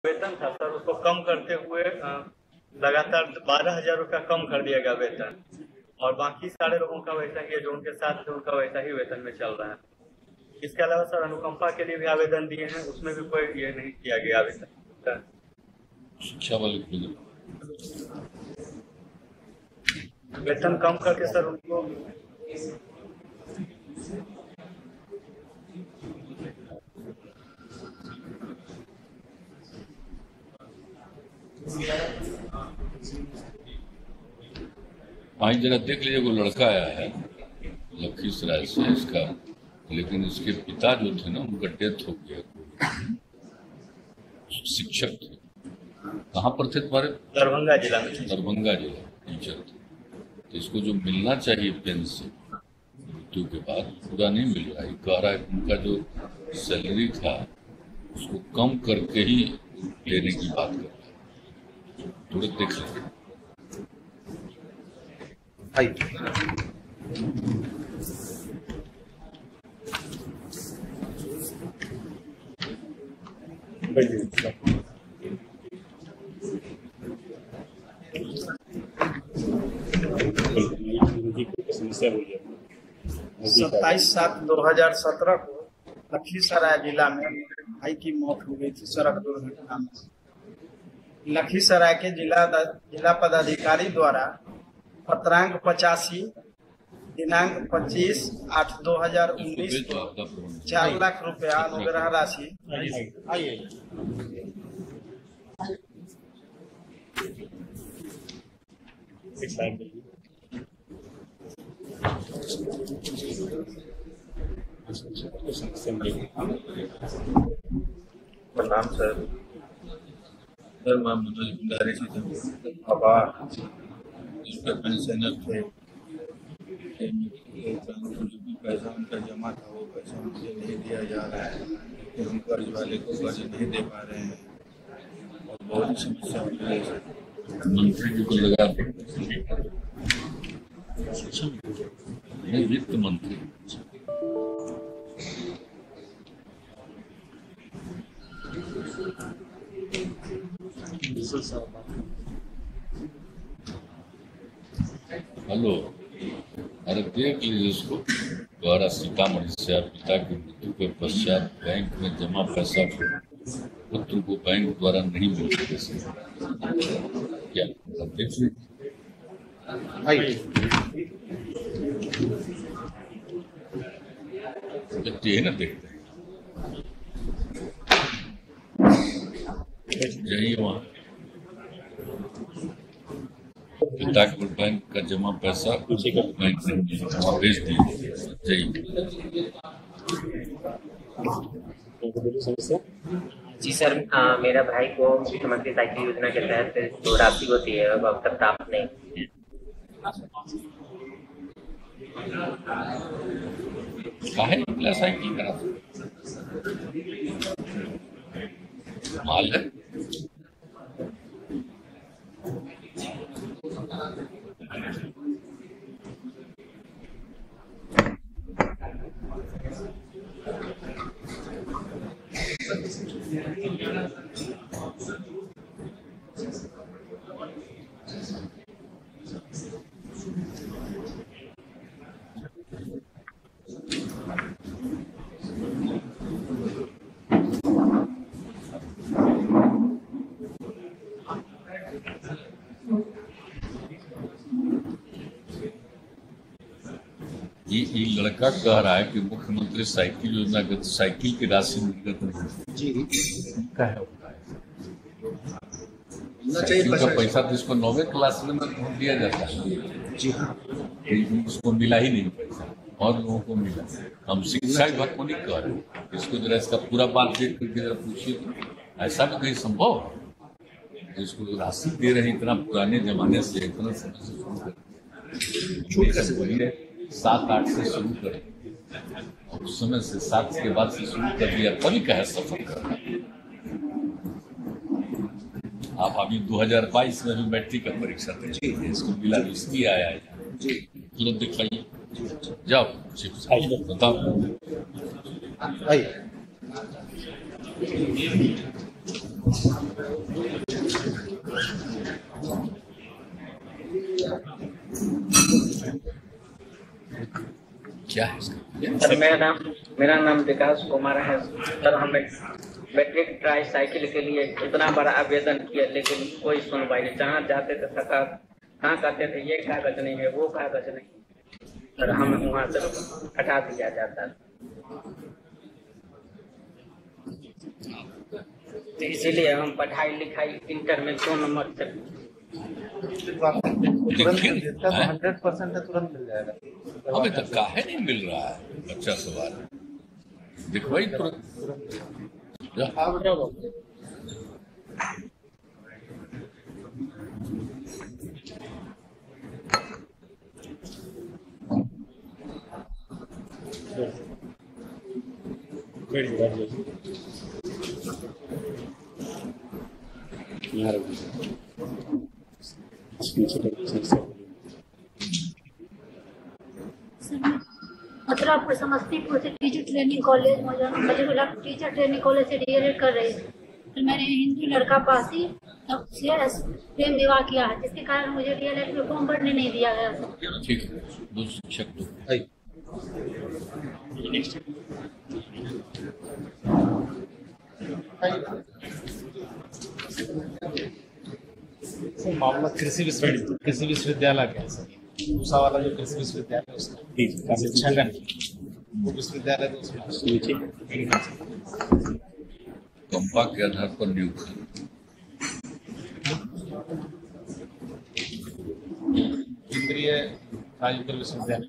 वेतन था सर, उसको कम करते हुए लगातार 12,000 रुपया कम कर दिया गया वेतन, और बाकी सारे लोगों का वैसा ही है, जो उनके साथ थे उनका वैसा ही वेतन में चल रहा है। इसके अलावा सर अनुकंपा के लिए भी आवेदन दिए हैं, उसमें भी कोई ये नहीं किया गया आवेदन। शिक्षा वाले वेतन कम करके सर उनको भाई जरा देख लीजिए, वो लड़का आया है लखीसराय से इसका, लेकिन इसके पिता जो थे ना उनका डेथ हो गया। शिक्षक थे, कहाँ पर थे तुम्हारे? दरभंगा जिला में। दरभंगा जिला टीचर थे। तो इसको जो मिलना चाहिए पेंशन मृत्यु के बाद पूरा नहीं मिल रहा है। कह रहा है उनका जो सैलरी था उसको कम करके ही लेने की बात कर रहा है। थोड़ा देख लीजिए। समस्या हुई है 27/7/2017 को लखीसराय जिला में भाई की मौत हो गई थी सड़क दुर्घटना में। लखीसराय के जिला पदाधिकारी द्वारा पत्रांक 85 दिनांक 25/8/2019 को 4 लाख रुपया अनुग्रह राशि प्रणाम सर। सर मैं मनोज भंडारी से पेंशनर थे, जो भी पैसा उनका जमा था वो पैसा मुझे नहीं दिया जा रहा है, कि हम कर्ज वाले को कर्ज नहीं दे पा रहे हैं और बहुत समस्या हो रही है। मंत्री जी को लगा वित्त मंत्री हेलो, अरे देख लीजिए इसको। द्वारा सीतामढ़ी से पिता की मृत्यु के पश्चात बैंक में जमा पैसा पुत्र को बैंक द्वारा नहीं मिल सके, क्या देख लीजिए। है ना, देखते हैं जाइए वहाँ पिता को बैंक का जमा पैसा बैंक में वहाँ भेज दिए। जाइए। जी सर, मेरा भाई को मुख्यमंत्री साइकिल योजना के तहत जो राशि होती है वो अब तक प्राप्त नहीं। काहे निकला साइकिल का माल है? ये लड़का कह रहा है कि मुख्यमंत्री साइकिल योजना के साइकिल की राशि निर्गत नहीं जी का है साइकिल का पैसा तो इसको 9वीं क्लास में दिया जाता है जी हाँ, उसको मिला ही नहीं पैसा और लोगों को मिला। हम शिक्षा विभाग को नहीं कह रहे, इसको जरा इसका पूरा बात देख करके जरा पूछिए, ऐसा भी कहीं संभव है इसको राशि दे रहे इतना पुराने जमाने से, इतना समय से शुरू कर बोलिए 7-8 से शुरू करें, उस समय से 7 के बाद से शुरू कर दिया, तभी का है सफर करना। आप अभी 2022 में भी मैट्रिक का परीक्षा देंगे, इसको मिला इसकी आया है जी, तुरंत दिखाइए, जाओ बताओ। क्या है इसका? सर मेरा नाम विकास कुमार है सर। हम बैटरी ट्राई साइकिल के लिए इतना बड़ा आवेदन किया लेकिन कोई सुनवाई नहीं। जहाँ जाते थे सरकार कहाँ कहते थे ये कागज नहीं है वो कागज नहीं सर, हमें वहाँ से हटा दिया जाता है। तो इसीलिए हम पढ़ाई लिखाई इंटर में 2 नंबर से 100% है, तुरंत मिल जाएगा। हमें तो काहे नहीं मिल रहा है? अच्छा सवाल दिखवाई तुरंत। मथुरापुर समस्तीपुर से teacher training college teacher training college से डीएलएड कर रही थी। फिर मैंने हिंदू लड़का पास ही प्रेम विवाह किया है, जिसके कारण मुझे डीएलएड में फॉर्म भरने नहीं दिया गया। ठीक है, दूसरे शिक्षक दो। मामला कृषि विश्वविद्यालय का है सर। दूसरा वाला जो कृषि विश्वविद्यालय उसका शिक्षागण वो विश्वविद्यालय तो उसमें कंपा के आधार पर नियुक्ति केंद्रीय राजकीय विश्वविद्यालय।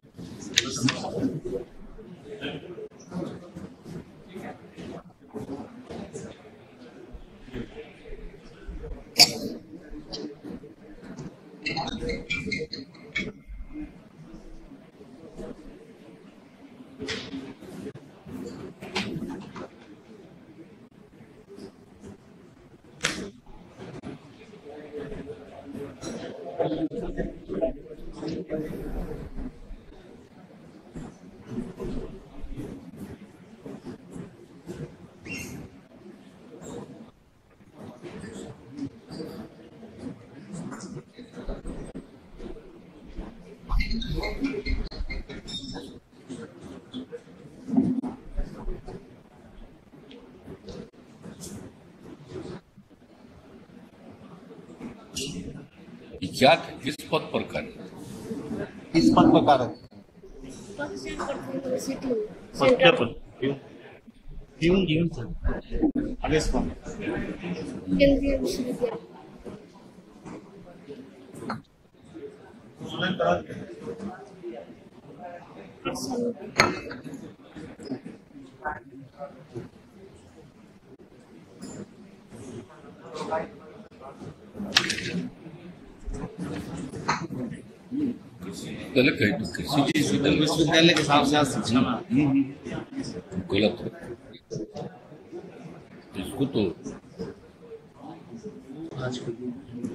क्या किस पद पर कार्य? इस पद पर कार्य केंद्रीय विश्वविद्यालय गलत है तो किसी विश्वविद्यालय के साथ साथ शिक्षा गलत है। इसको तो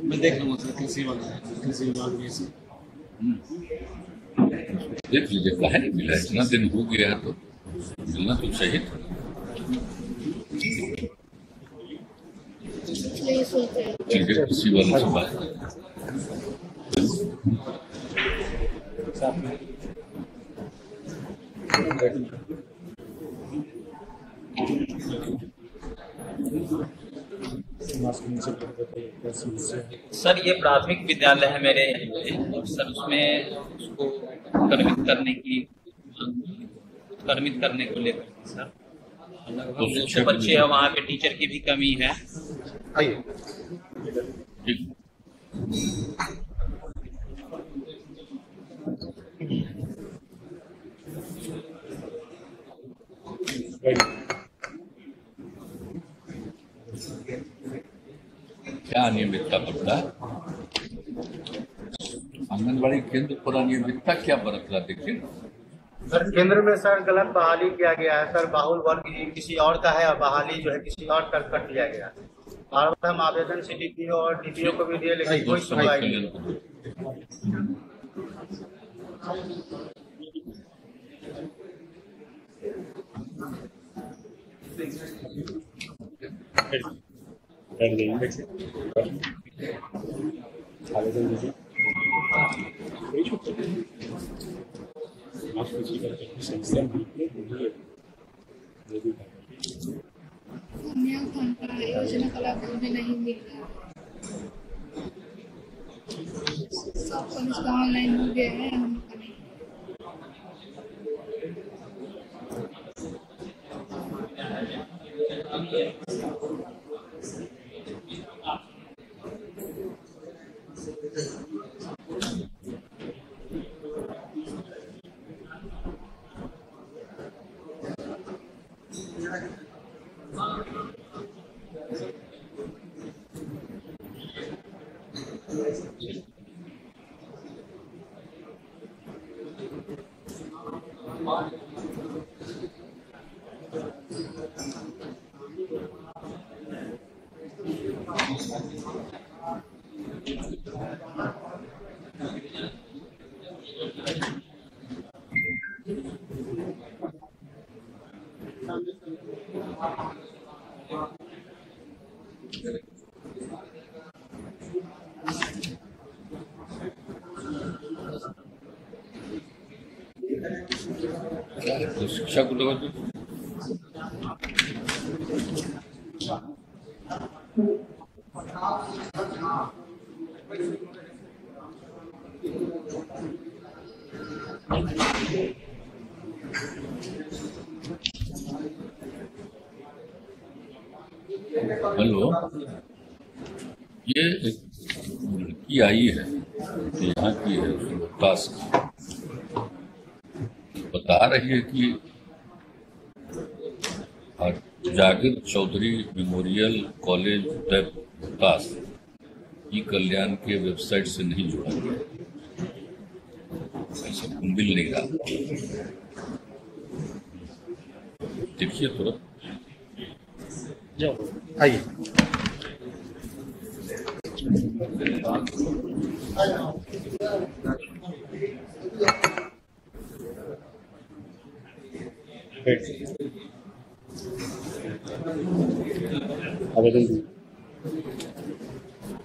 मैं देख लूंगा सर। कृषि वाला है, कृषि विभाग में से देख लीजिए, काहे नहीं मिला? इतना दिन हो गया है तो मिलना तो चाहिए था। ठीक है, किसी वाले से बात सर ये प्राथमिक विद्यालय है मेरे यहाँ सर, उसमें उसको कर्मित करने को लेकर सर लगभग 200 बच्चे हैं, वहाँ पे टीचर की भी कमी है। क्या अनियमितता करता है? आंगनबाड़ी केंद्र पर अनियमितता क्या बरत रहा? देखिए सर, केंद्र में सर गलत बहाली किया गया है सर। बाहुल वर्ग किसी और का है और बहाली जो है किसी और कर दिया गया। बार बार हम आवेदन सीडीपीओ और डीपीओ को भी दिए लेकिन कोई सुनवाई नहीं। आवेदन दीजिए। योजना का लाभ हमें नहीं मिल रहा, सब कुछ ऑनलाइन हो गया है, हम लोग का नहीं। तो शिक्षा को लगा दो। हेलो, ये एक लड़की आई है, यहाँ की है, रोहतास की, बता रही है कि जाकिर चौधरी मेमोरियल कॉलेज रोहतास ई कल्याण के वेबसाइट से नहीं जुड़ा गया, ऐसा मिल नहीं रहा। देखिए तुरंत आइए। आवेदन दीजिए।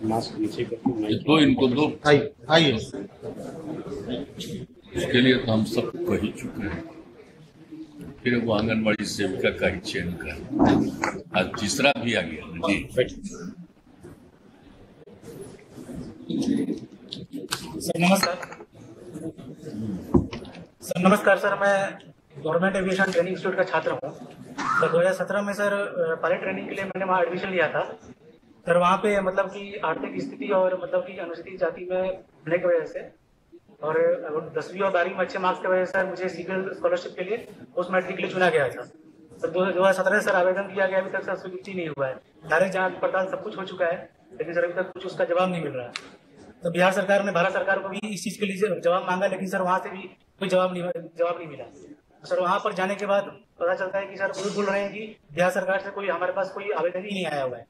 मास्क नीचे करके दो, इनको दो। आइए। इसके लिए तो हम सब कह ही चुके हैं, फिर वो आंगनबाड़ी सेविका का ही चयन कर, आज तीसरा भी आ गया जी। सर नमस्कार। सर मैं गवर्नमेंट एविएशन ट्रेनिंग इंस्टीट्यूट का छात्र हूँ। तो 2017 में सर पायलट ट्रेनिंग के लिए मैंने वहाँ एडमिशन लिया था। सर वहाँ पे मतलब कि आर्थिक स्थिति और मतलब कि अनुसूचित जाति में होने की वजह से और 10वीं और 12वीं में अच्छे मार्क्स की वजह से मुझे सिविल स्कॉलरशिप के लिए पोस्ट मैट्रिक के लिए चुना गया था। सर 2017 सर आवेदन किया गया, अभी तक सर स्वीकृति नहीं हुआ है। डायरेक्ट जांच पड़ताल सब कुछ हो चुका है, लेकिन सर अभी तक कुछ उसका जवाब नहीं मिल रहा है। तो बिहार सरकार ने भारत सरकार को भी इस चीज के लिए जवाब मांगा, लेकिन सर वहाँ से भी कोई जवाब नहीं मिला। सर वहाँ पर जाने के बाद पता चलता है कि सर बोल रहे हैं कि बिहार सरकार से कोई हमारे पास कोई आवेदन ही नहीं आया हुआ है।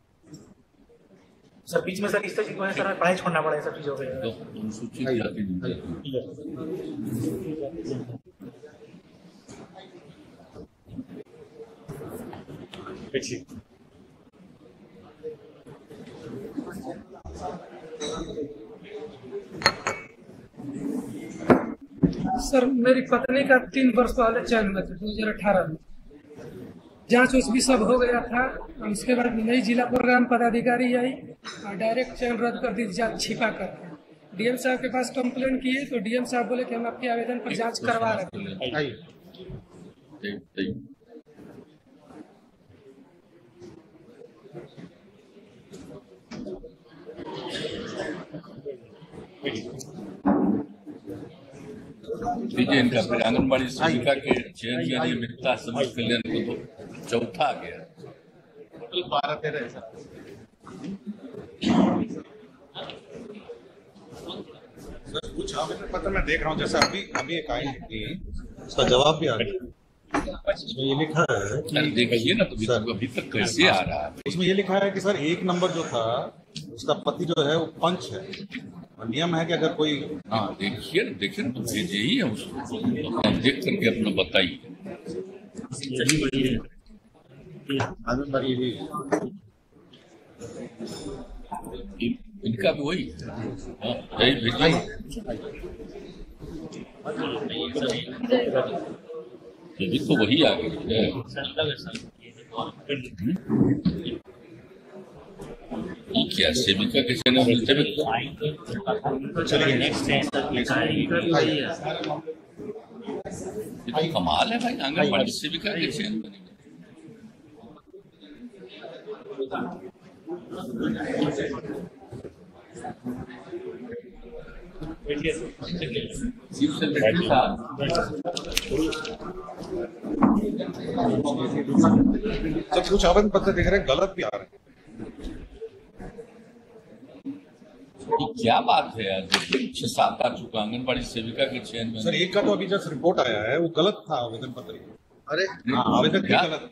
सर बीच में सर इस चीज को है सर पढ़ाई छोड़ना पड़ा है सब चीजों के लिए। सर मेरी पत्नी का 3 वर्ष पहले चयन हुआ था 2018 में, जांच उस भी सब हो गया था। उसके बाद नई जिला प्रोग्राम पदाधिकारी आई और डायरेक्ट चयन रद्द कर दी, जांच छिपा कर। डीएम साहब के पास कंप्लेन किए तो डीएम साहब बोले कि हम आपके आवेदन पर जांच करवा रहे हैं। दीजिए इनका, फिर आंगनबाड़ी सेविका के चयन की अनियमितता समाज कल्याण को तो चौथा आ गया, टोटल 12-13 है। कुछ आवेदन पत्र मैं देख रहा हूँ, जैसा अभी एक आई थी, उसका जवाब भी आ गया। उसमें ये लिखा है कि देखिए ना, तो अभी तक कैसे आ रहा है। उसमें ये लिखा है कि सर 1 नंबर जो था उसका पति जो है वो पंच है, और नियम है कि अगर कोई देखिए ना तो भेजे ही है उसको, अपना देख करके अपना बताइए। इनका भी वही है। हाँ, यही भेजिए। ये भी तो वही आ गई है। ये क्या सेविका के चैनल मिलते हैं? चलिए नेक्स्ट है। ये तो कमाल है भाई, आंगनबाड़ी सेविका के चैनल बने। सब कुछ आवेदन पत्र दिख रहे हैं, गलत भी आ रहे हैं। क्या बात है यार, 6-7 आ चुका आंगनबाड़ी सेविका के चयन में। सर एक का तो अभी जस्ट रिपोर्ट आया है, वो गलत था आवेदन पत्र। अरे आवेदन क्या गलत?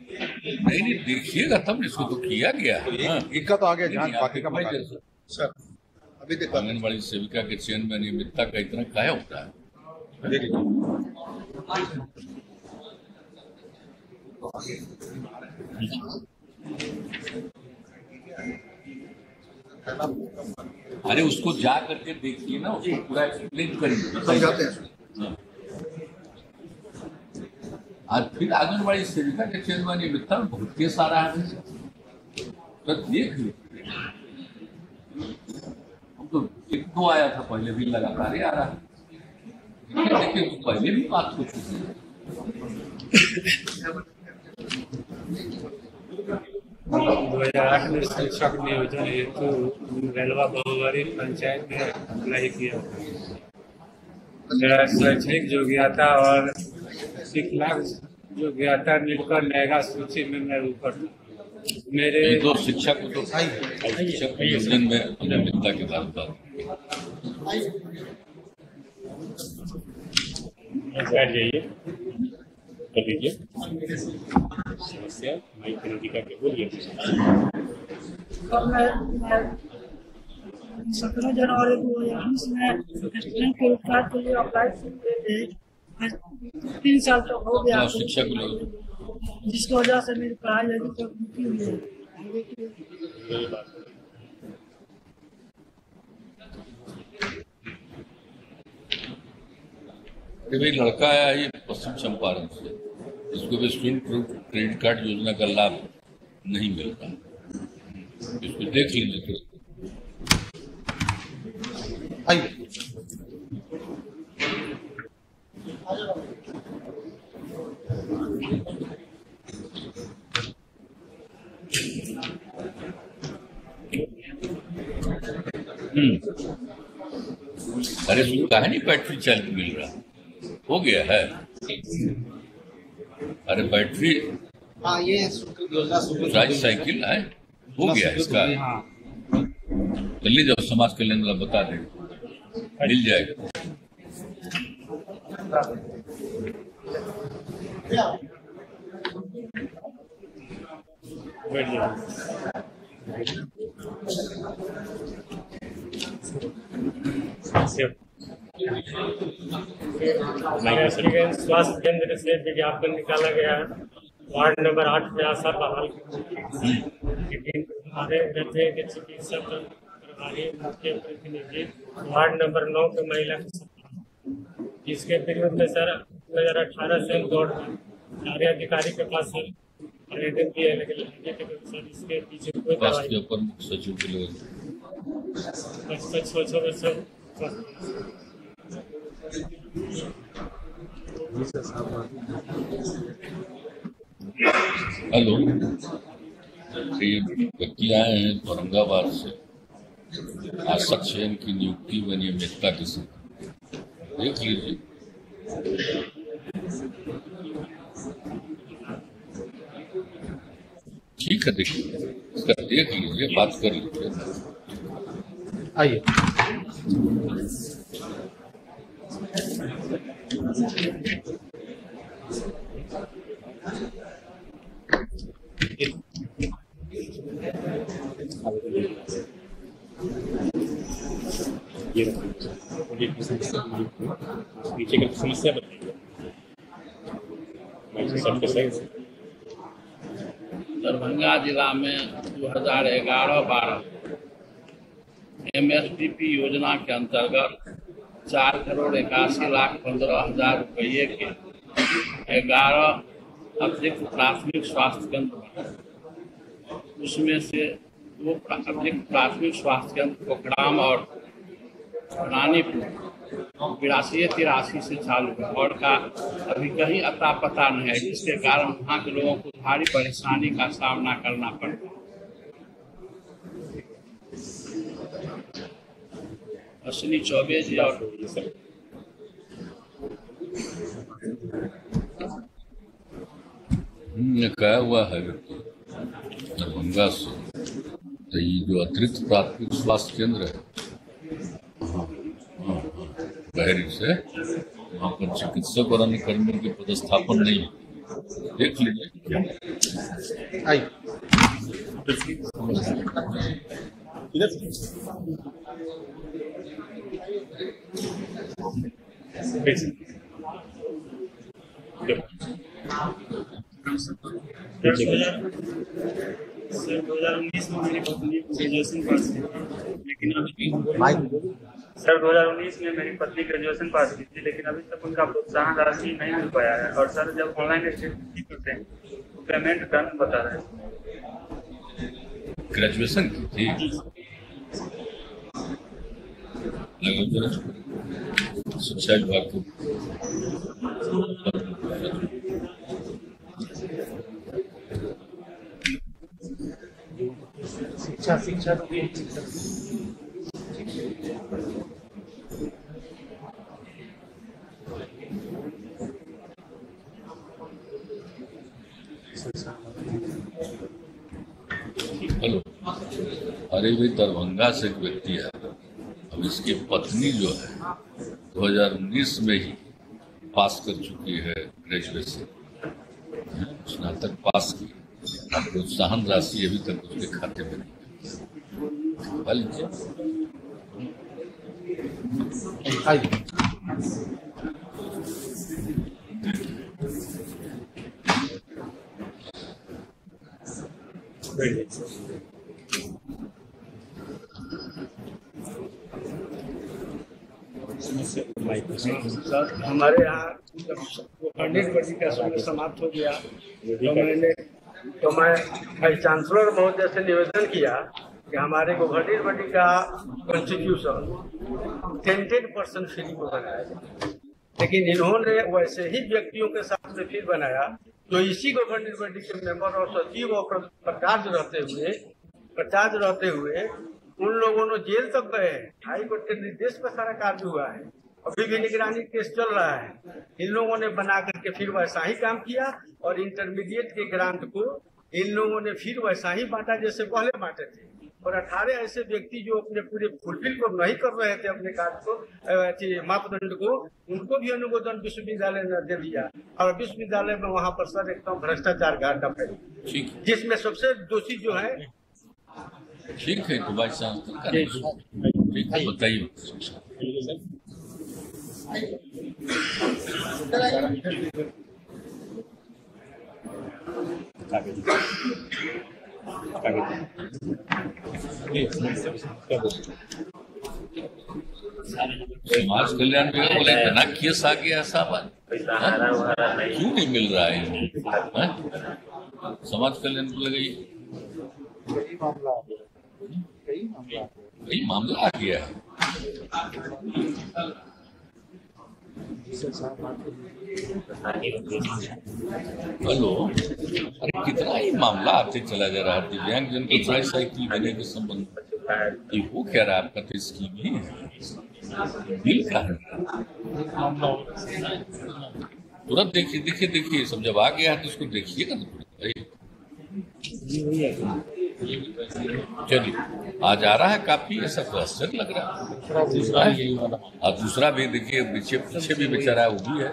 नहीं देखिएगा तब, इसको तो किया गया है। एक का तो आ गया जांच, बाकी का सर अभी देखो आंगनबाड़ी सेविका के चयन में अनियमितता का इतना क्या होता है? अरे उसको जा करके देखिए ना, उसको पूरा एक्सप्लेन करिए। आज फिर आंगनबाड़ी सेविका के चयन में अनियमितता बहुत केस आ रहा है, तो देख लीजिए। तो 1-2 आया था पहले, भी लगातार ही आ रहा है। देखिए तो पहले भी बात हो चुकी है। 2008 में शिक्षक नियोजन हेतु रेलवा बहुवारी पंचायत में अप्लाई किया। मेरा शैक्षणिक योग्यता और शिक्षा योग्यता मिलकर नएगा सूची में मैं ऊपर था। मेरे 2 शिक्षक तो शिक्षक नियोजन में अनियमितता के बात बैठ जाइए, कर लीजिए समस्या माइक नदिका के बोलिए। 17 जनवरी 2020 में स्टूडेंट क्रेडिट कार्ड के लिए अप्लाई किए थे। 3 साल तक हो गया, शिक्षक जिसकी वजह से मेरी पढ़ाई अभी तक रुकी हुई है। भाई लड़का आया ये पश्चिम चंपारण से, इसको भी स्टूडेंट क्रेडिट कार्ड योजना का लाभ नहीं मिल रहा, इसको देख लीजिए। अरे उसको कहा नहीं बैटरी चालित मिल रहा, हो गया है। अरे बैटरी ये साइकिल है, हो गया इसका। जल्दी जाओ, समाज कल्याण वाला बता देगा, मिल जाएगा। स्वास्थ्य केंद्र से विज्ञापन निकाला गया है। वार्ड नंबर 8 में आशा बहाल, लेकिन हमारे रहते के चिकित्सक प्रभारी मुख्य प्रतिनिधि वार्ड नंबर 9 के महिला इसके विरोध में सर 2018 से हम दौड़ कार्य अधिकारी के पास सर आवेदन दिए, लेकिन सर इसके पीछे कोई कार्रवाई प्रमुख सचिव के लिए हेलो, ये व्यक्ति आए हैं औरंगाबाद से, आशा चयन की नियुक्ति व नियमितता के साथ, देख लीजिए। ठीक है, देखिए इसका देख लीजिए, बात कर लीजिए। आइए नीचे का समस्या बताइए। दरभंगा जिला में 2011-12 MSDP योजना के अंतर्गत 4,81,15,000 रुपये के 11 अतिरिक्त प्राथमिक स्वास्थ्य केंद्र बने। उसमें से 2 अतिरिक्त प्राथमिक स्वास्थ्य केंद्र पोखराम और रानीपुर 82-83 से चालू है और का अभी कहीं अता पता नहीं है, जिसके कारण वहाँ के लोगों को भारी परेशानी का सामना करना पड़ता है। अश्विनी चौबे जी और कहा हुआ है दरभंगा से, तो ये जो अतिरिक्त प्राथमिक स्वास्थ्य केंद्र है बहरी से, वहाँ पर चिकित्सक और अन्य कर्मियों के पदस्थापन नहीं है। देख लीजिए सर 2019 में मेरी पत्नी ग्रेजुएशन पास की, लेकिन अभी सर 2019 में मेरी पत्नी ग्रेजुएशन पास की थी, लेकिन अभी तक उनका प्रोत्साहन राशि नहीं मिल पाया है। और सर जब ऑनलाइन स्टडी करते हैं तो पेमेंट डन बता रहे हैं। ग्रेजुएशन की थी, शिक्षा विभाग को शिक्षा तो हेलो, अरे भाई दरभंगा से एक व्यक्ति है, अब इसकी पत्नी जो है 2019 में ही पास कर चुकी है ग्रेजुएशन, स्नातक पास की, प्रोत्साहन राशि अभी तक उसके खाते में नहीं। हमारे यहाँ पंडित बड़ी का समय समाप्त हो गया, तो मैं वाइस चांसलर महोदय से निवेदन किया कि हमारे गवर्नर बॉडी का कॉन्स्टिट्यूशन 10% फ्री को बनाया जाए, लेकिन इन्होंने वैसे ही व्यक्तियों के साथ में फिर बनाया जो इसी गवर्नर बॉडी के मेंबर और सचिव और प्रचार्ज रहते हुए उन लोगों ने जेल तक गए। हाई कोर्ट के निर्देश पर सारा कार्य हुआ है, अभी भी निगरानी केस चल रहा है। इन लोगों ने बना करके फिर वैसा ही काम किया और इंटरमीडिएट के ग्रांट को इन लोगों ने फिर वैसा ही बांटा जैसे पहले बांटे थे। और 18 ऐसे व्यक्ति जो अपने पूरे फुलफिल को नहीं कर रहे थे अपने कार्य को, मापदंड को, उनको भी अनुमोदन विश्वविद्यालय ने दे दिया। और विश्वविद्यालय में वहाँ पर सर एकदम भ्रष्टाचार घाटा फैल, जिसमें सबसे दोषी जो है। ठीक है, तो भाई साहब ठीक है, बताइए। समाज कल्याण विभाग बोले इतना केस आ गया साहब, क्यों नहीं मिल रहा है? समाज कल्याण को लगे कई मामला आ गया है। हेलो, अरे कितना ही मामला आते चला जा रहा है। दिव्यांग जन को ट्राईसाइकिल देने के संबंध में वो कह रहा है आपका तो स्कीम ही है, बिल का है। तुरंत देखिए सब जब आ गया है तो उसको देखिएगा ना भाई। चलिए, आज आ रहा है काफी, ऐसा तो आश्चर्य लग रहा है। और दूसरा भी देखिए, पीछे भी बेचारा वो भी है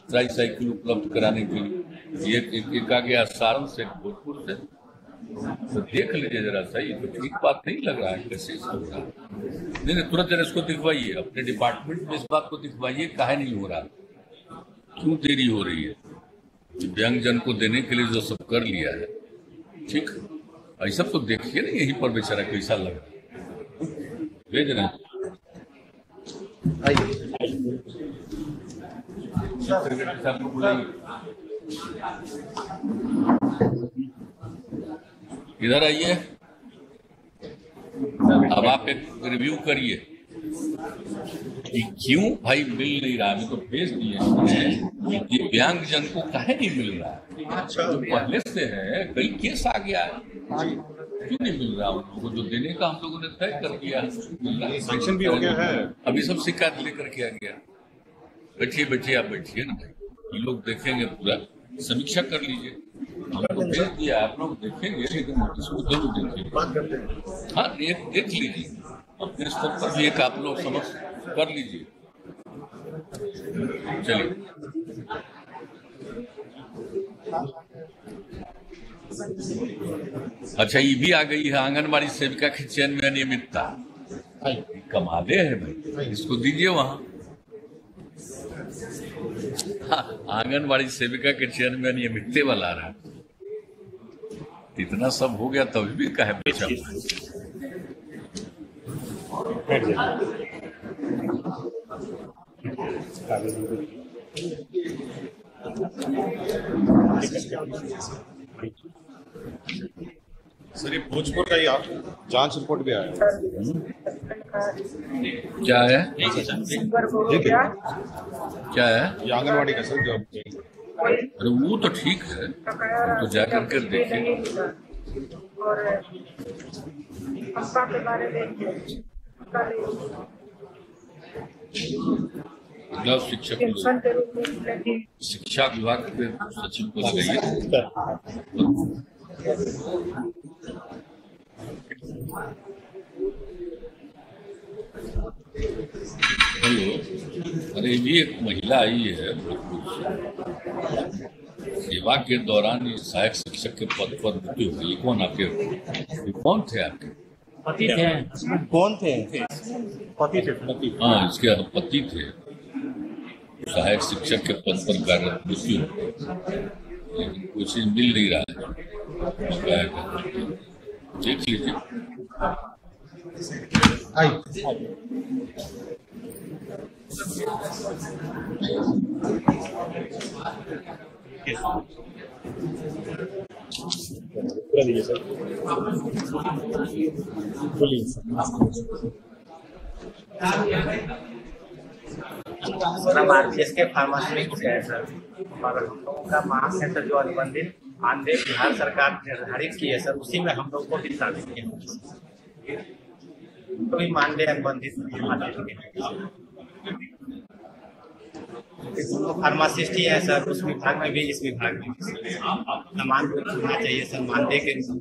ट्राईसाइकिल उपलब्ध कराने के लिए। एक आ गया सारण से, भोजपुर से, तो देख लीजिए जरा सही, तो ठीक बात नहीं लग रहा है। कैसे हो रहा है? नहीं, तुरंत जरा इसको दिखवाइए, अपने डिपार्टमेंट में इस बात को दिखवाइए, काहे नहीं हो रहा, क्यों देरी हो रही है। दिव्यांग जन को देने के लिए जो सब कर लिया है, ठीक, ऐसा तो देखिए ना यहीं पर बेचारा कैसा लग रहा है, भेज रहे हैं। इधर आइए, अब आप एक रिव्यू करिए कि क्यों भाई मिल नहीं रहा। अभी तो भेज दिए हैं, दिव्यांग जन को काहे नहीं मिल रहा है? जो पहले से है, कई केस आ गया है, क्यों नहीं मिल रहा उन लोगों को? जो देने का हम लोगों ने तय कर दिया, सैंक्शन भी हो गया है। अभी सब शिकायत लेकर के आ गया। बैठिए बैठिए, आप बैठिए ना भाई, ये लोग देखेंगे, पूरा समीक्षा कर लीजिए। हमको भेज दिया, आप लोग देखेंगे, लेकिन इसको जरूर देखिए। हाँ, देख लीजिए, अपने स्तर पर भी एक आप लोग समझ कर लीजिए। चलिए, अच्छा, ये भी आ गई है आंगनबाड़ी सेविका के चयन में अनियमितता। कमाले है भाई, इसको दीजिए वहां। हाँ, आंगनबाड़ी सेविका के चयन में अनियमितता वाला आ रहा है। इतना सब हो गया तभी भी काहे बेचा? सर, ये भोजपुर का ही जांच रिपोर्ट भी आया। क्या है? क्या है? ये आंगनवाड़ी का सर, जो अरे वो तो ठीक है, तो जाकर कर देखें। शिक्षा विभाग के सचिव को लगाइए। हेलो, अरे ये एक महिला आई है सेवा के दौरान, सहायक शिक्षक के पद पर मृत्यु हुई। ये कौन आपके, ये कौन थे आपके पति थे? कौन थे? पति थे। हाँ, इसके पति थे, सहायक शिक्षक के पद पर कार्यरत मृत्यु, लेकिन कुछ मिल नहीं रहा है। देख लीजिए। हम आरपीएस के फार्मास्यूटिक्स है सर, और हम लोगों का मांग है सर, जो अनुबंधित मानदेय बिहार सरकार निर्धारित की है सर, उसी में हम लोग को भी शामिल किया। तो भी मानदेय अनुबंधित फार्मासिस्ट ही है सर, उस विभाग में भी, इस विभाग में भी समान होना चाहिए सर, मानदेय के रूप में।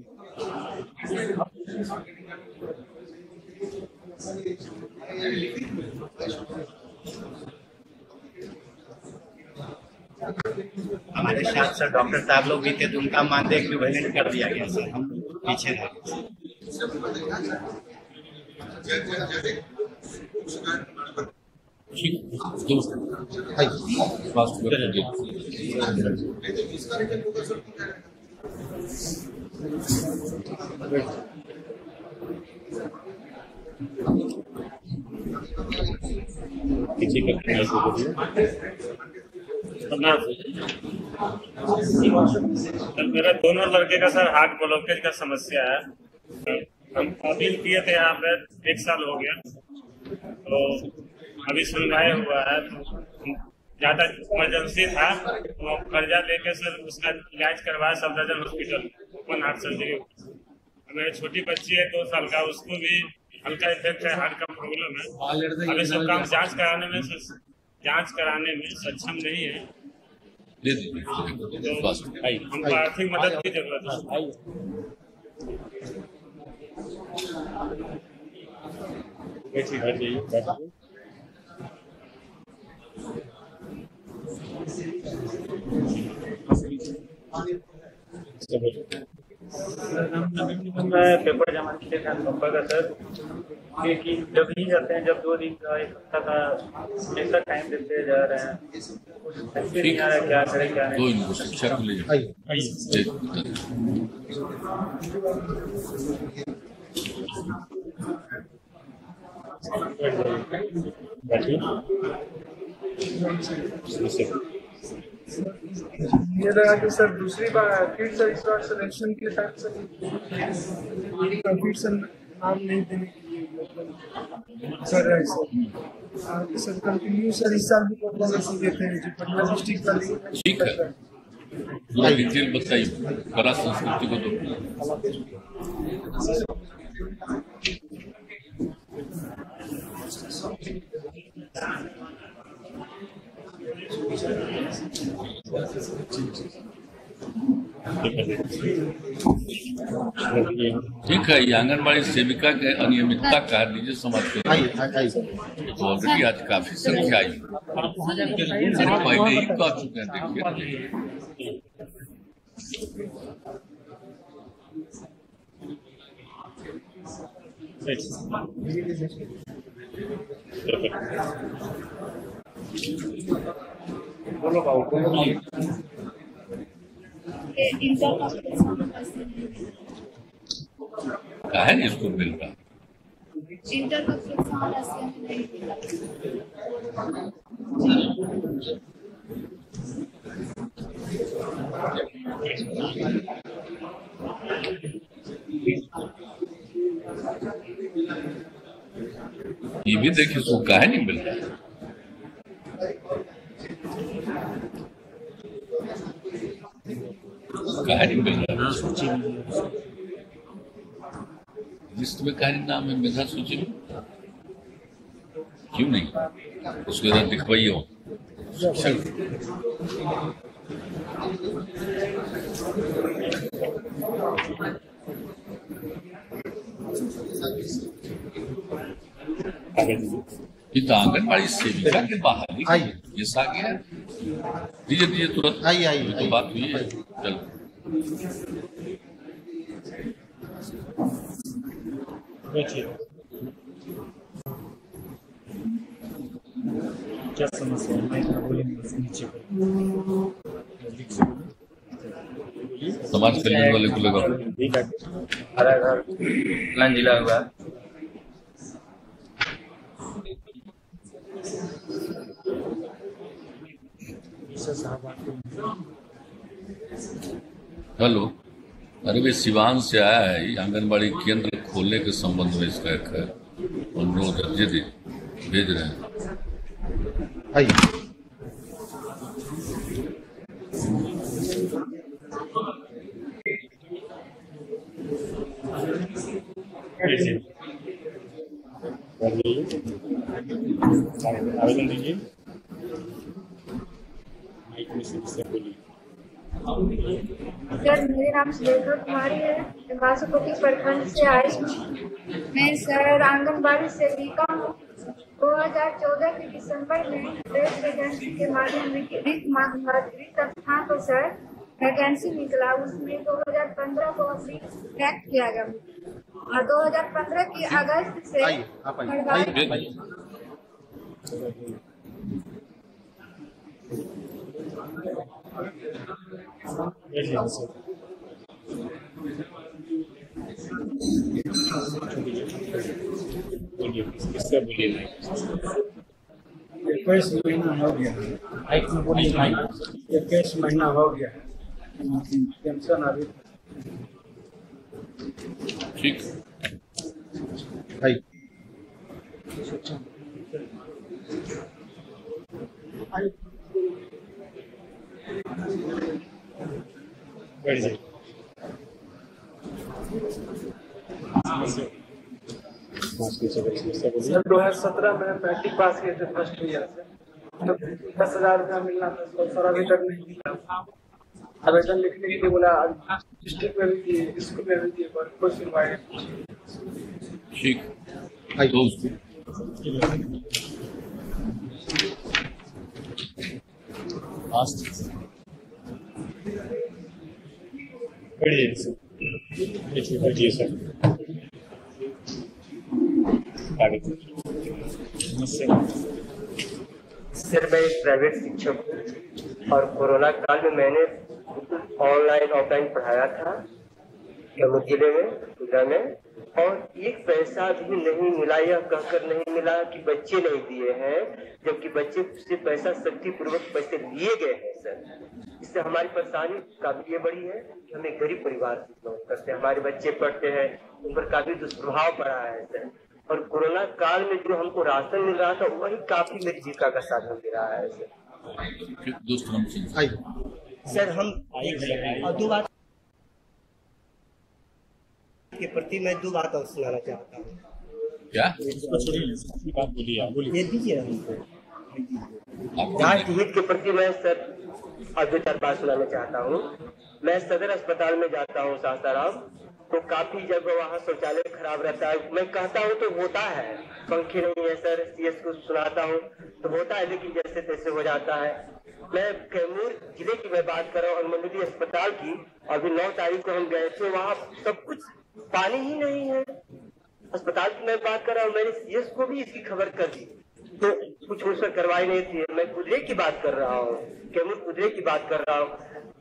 हमारे साथ सर डॉक्टर साहब लोग भी थे, तो उनका मानदेय इक्विवेलेंट कर दिया गया सर, हम पीछे रह गए। मेरा दोनों लड़के का सर हार्ट ब्लॉकेज का समस्या है। हम अपील किए थे यहाँ पे, 1 साल हो गया, तो अभी सुनवाई हुआ है। तो ज्यादा इमरजेंसी था, तो कर्जा लेके सर उसका इलाज करवाया Safdarjung hospital, open heart surgery. मेरी छोटी बच्ची है 2 साल का, उसको भी हल्का इफेक्ट है, हार्ट का प्रॉब्लम है। अभी सब काम जांच कराने में सक्षम नहीं है, तो हमको आर्थिक मदद की जरूरत है। मैं पेपर जमा किए थे पापा का सर कि जब ही जाते हैं, जब 2 दिन का 1 हफ्ता का ऐसा टाइम देते जा रहे हैं, कुछ नहीं आ रहा है, क्या करें क्या नहीं। इनको शिक्षा को ले ये रहा कि सर दूसरी बार फिर सर इस बार सिलेक्शन के साथ सर फिर सर नाम नहीं देने के लिए सर है सर कंटिन्यू सर इस साल भी परफॉर्मेंस देते हैं जो पटना डिस्ट्रिक्ट का ठीक है। पूरा डिटेल बताइए कला संस्कृति को। ठीक है, ये आंगनबाड़ी सेविका के अनियमितता का निजी समाज के ऑलरेडी आज काफी संख्या आई, पहले ही कह चुके हैं। बोलो बाबू कहा है इसको मिल रहा ये भी देखिए इसको कहा नहीं मिल रहा। कहा नहीं मिल रहा लिस्ट में, कहा नाम है मेधा सूची में, क्यों नहीं? उसको इधर दिखवाइए हो। ये तो आंगनबाड़ी सेविका के बाहर ये सा गया। दीजिए दीजिए तुरंत आइए तो बात हुई है। चलो क्या समस्या है? समाज कल्याण वाले को लगा हरा घर जिला हुआ। हेलो, अरे वे सिवान से आया है, आंगनबाड़ी केंद्र खोलने के संबंध में इसका एक अनुरोध भेज रहे हैं। आवेदन दीजिए। सर मेरा नाम सुलेखा कुमारी है, बासुपति प्रखंड से आई हूँ। मैं सर आंगनबाड़ी सेविका हूँ। 2014 के दिसंबर में प्रेस एजेंसी के माध्यम से रिक्त स्थान पर सर वैकेंसी निकला, उसमें 2015 को पैक्ट किया गया और 2015 की अगस्त से इक्कीस महीना हो गया, 21 महीना हो गया, पेंशन अभी ठीक सर 2017 में मैट्रिक पास किए थे फर्स्ट ईयर से, तो 10,000 रुपया मिलना था सर, अभी तक नहीं मिला। आवेदन लिखने के लिए बोला, डिस्ट्रिक्ट में भी दिए, स्कूल में भी दिए, पर कोई सुनवाई नहीं। ठीक तो जी सर। सर मैं एक प्राइवेट शिक्षक हूँ और कोरोना काल में मैंने ऑनलाइन ऑफलाइन पढ़ाया था कैमूर जिले में पूजा में, और एक पैसा भी नहीं मिला, यह कहकर नहीं मिला कि बच्चे नहीं दिए हैं, जबकि बच्चे से पैसा शक्ति पूर्वक पैसे लिए गए हैं सर। इससे हमारी परेशानी काफी ये बड़ी है कि हमें गरीब परिवार से बिलोंग करते हैं, हमारे बच्चे पढ़ते हैं, उन पर काफी दुष्प्रभाव पड़ा है सर। और कोरोना काल में जो हमको राशन मिल रहा था वही काफी मेरी जीविका का साधन दे रहा है सर। सर हम दो बात के प्रति मैं दो बात और सुनाना चाहता हूँ। क्या बात बोलिए आप बोलिए। दीजिए जांच हित के प्रति मैं सर और दो चार बात सुनाना चाहता हूँ। मैं सदर अस्पताल में जाता हूँ सासाराम, तो काफी जब वहाँ शौचालय खराब रहता है, मैं कहता हूँ तो होता है, पंखे नहीं है सर, सीएस को सुनाता हूँ तो होता है, लेकिन जैसे तैसे हो जाता है। मैं कैमूर जिले की मैं बात कर रहा हूँ, अनुमंडलीय अस्पताल की, अभी 9 तारीख को हम गए थे, वहाँ सब कुछ पानी ही नहीं है। अस्पताल की मैं बात कर रहा हूँ, मैंने सीएस को भी इसकी खबर कर दी तो कुछ उसमें करवाई नहीं थी। मैं कुदरे की बात कर रहा हूँ, कैमूर कुदरे की बात कर रहा हूँ।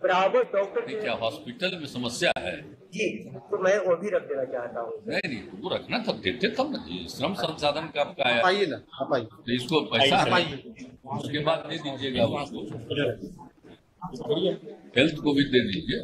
बराबर डॉक्टर क्या हॉस्पिटल में समस्या है जी, तो मैं वो भी रख देना चाहता हूँ। नहीं वो रखना तब देते तब ना जी, श्रम संसाधन का आपका है, आइए ना आप आइए, तो इसको पैसा है उसके बाद दे दीजिएगा उसको, हेल्थ को भी दे दीजिए।